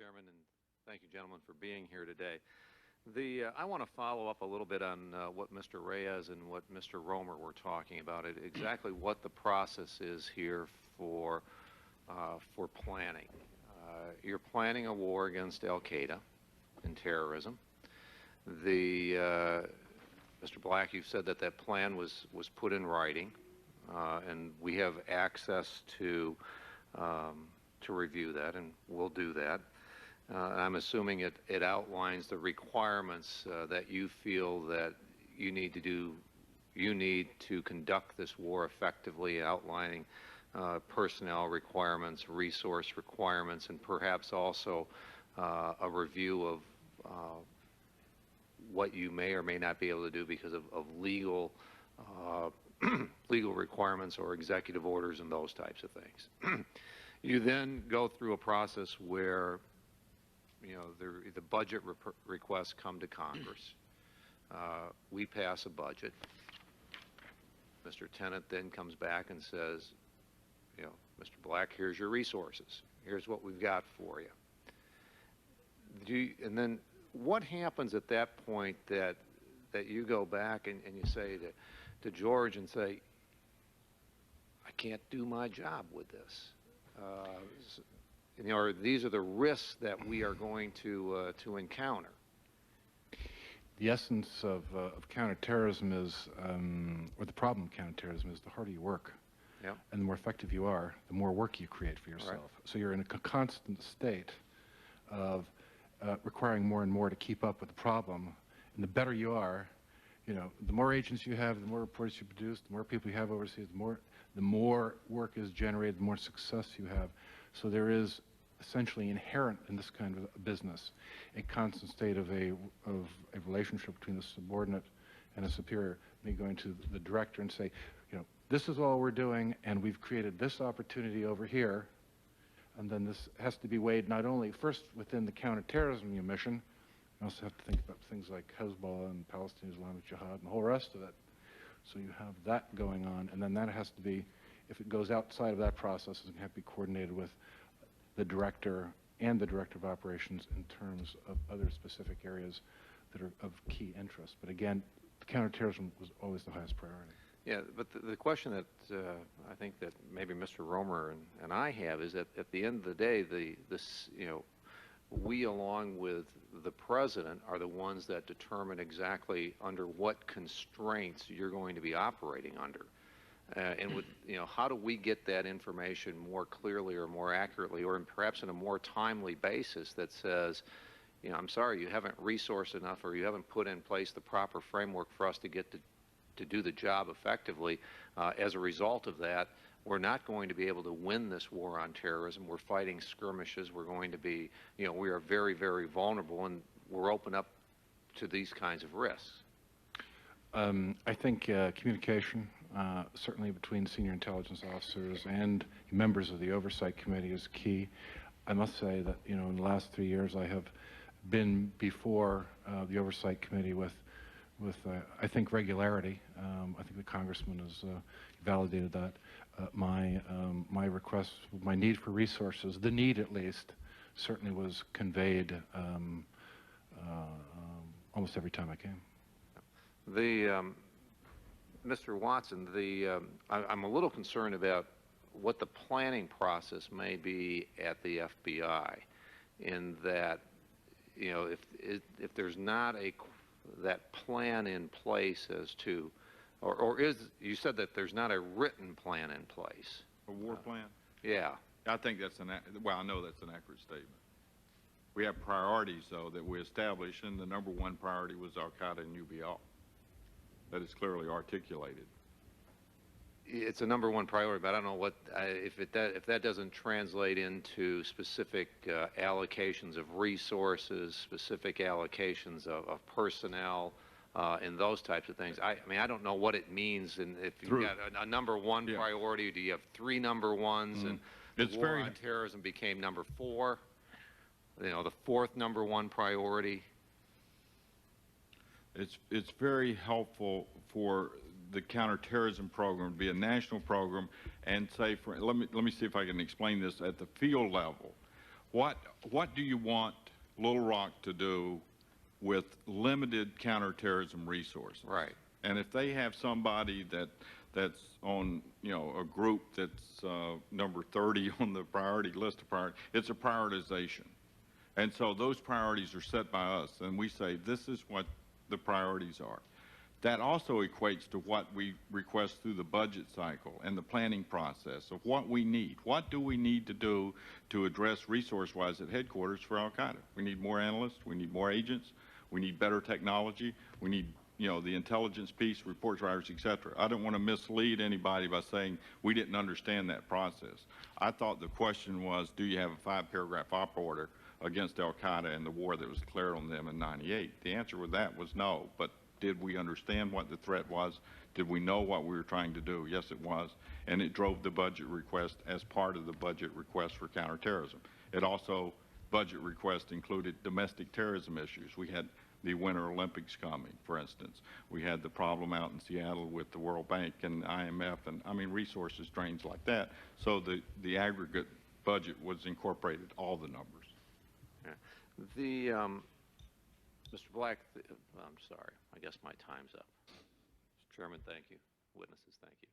Chairman, and thank you, gentlemen, for being here today. I want to follow up a little bit on what Mr. Reyes and what Mr. Romer were talking about, exactly what the process is here for planning. You're planning a war against Al-Qaeda and terrorism. Mr. Black, you've said that that plan was put in writing, and we have access to review that, and we'll do that. I'm assuming it outlines the requirements that you feel that you need to do. You need to conduct this war effectively, outlining personnel requirements, resource requirements, and perhaps also a review of what you may or may not be able to do because of legal legal requirements or executive orders and those types of things. You then go through a process where, you know, the budget requests come to Congress. We pass a budget. Mr. Tennant then comes back and says, you know, Mr. Black, here's your resources. Here's what we've got for you. And then what happens at that point that you go back and you say to George and say, I can't do my job with this? You know, these are the risks that we are going to encounter. The essence of counterterrorism is, or the problem of counterterrorism is, the harder you work, Yep. and the more effective you are, the more work you create for yourself. Right. So you're in a constant state of requiring more and more to keep up with the problem. And the better you are, you know, the more agents you have, the more reports you produce, the more people you have overseas, the more work is generated, the more success you have. So there is essentially inherent in this kind of business a constant state of a relationship between a subordinate and a superior. Me going to the director and say, you know, this is all we're doing, and we've created this opportunity over here, and then this has to be weighed not only first within the counterterrorism mission. You also have to think about things like Hezbollah and Palestinian Islamic Jihad and the whole rest of it. So you have that going on, and then that has to be, if it goes outside of that process, it's going to have to be coordinated with the director and the director of operations in terms of other specific areas that are of key interest. But again, counterterrorism was always the highest priority. Yeah, but the question that I think that maybe Mr. Romer and I have is that at the end of the day, you know, we along with the President are the ones that determine exactly under what constraints you're going to be operating under. And with, you know, how do we get that information more clearly or more accurately, or perhaps in a more timely basis that says, you know, I'm sorry, you haven't resourced enough, or you haven't put in place the proper framework for us to get to do the job effectively. As a result of that, we're not going to be able to win this war on terrorism. We're fighting skirmishes. We're going to be, you know, we are very, very vulnerable, and we're open up to these kinds of risks. I think communication, certainly between senior intelligence officers and members of the Oversight Committee, is key. I must say that, you know, in the last 3 years I have been before the Oversight Committee with I think, regularity. I think the Congressman has validated that. My request, my need for resources, the need at least, certainly was conveyed almost every time I came. Mr. Watson, I'm a little concerned about what the planning process may be at the FBI, in that, you know, if there's not that plan in place as to, or is, you said that there's not a written plan in place. A war plan? Yeah. I think that's well, I know that's an accurate statement. We have priorities, though, that we established, and the number one priority was Al-Qaeda and UBL. That is clearly articulated. It's a number one priority, but I don't know what, if that doesn't translate into specific allocations of resources, specific allocations of personnel, and those types of things. I mean, I don't know what it means, and if you've got a number one priority, do you have three number ones, and the war on terrorism became number 4, you know, the 4th number one priority? It's very helpful for the counterterrorism program to be a national program, and say, let me see if I can explain this at the field level. What do you want Little Rock to do with limited counterterrorism resources? Right. And if they have somebody that's on, a group that's number 30 on the priority list of priority, it's a prioritization. And so those priorities are set by us, and we say this is what the priorities are. That also equates to what we request through the budget cycle and the planning process of what we need. What do we need to do to address resource-wise at headquarters for Al-Qaeda? We need more analysts. We need more agents. We need better technology. We need, the intelligence piece, reports writers, et cetera. I don't want to mislead anybody by saying we didn't understand that process. I thought the question was, do you have a 5-paragraph op order against Al-Qaeda and the war that was declared on them in '98? The answer with that was no, but did we understand what the threat was? Did we know what we were trying to do? Yes, it was. And it drove the budget request as part of the budget request for counterterrorism. It also, budget request included domestic terrorism issues. We had the Winter Olympics coming, for instance. We had the problem out in Seattle with the World Bank and IMF and, resources drains like that. So the aggregate budget was incorporated, all the numbers. Yeah. Mr. Black, I'm sorry. I guess my time's up. Mr. Chairman, thank you. Witnesses, thank you.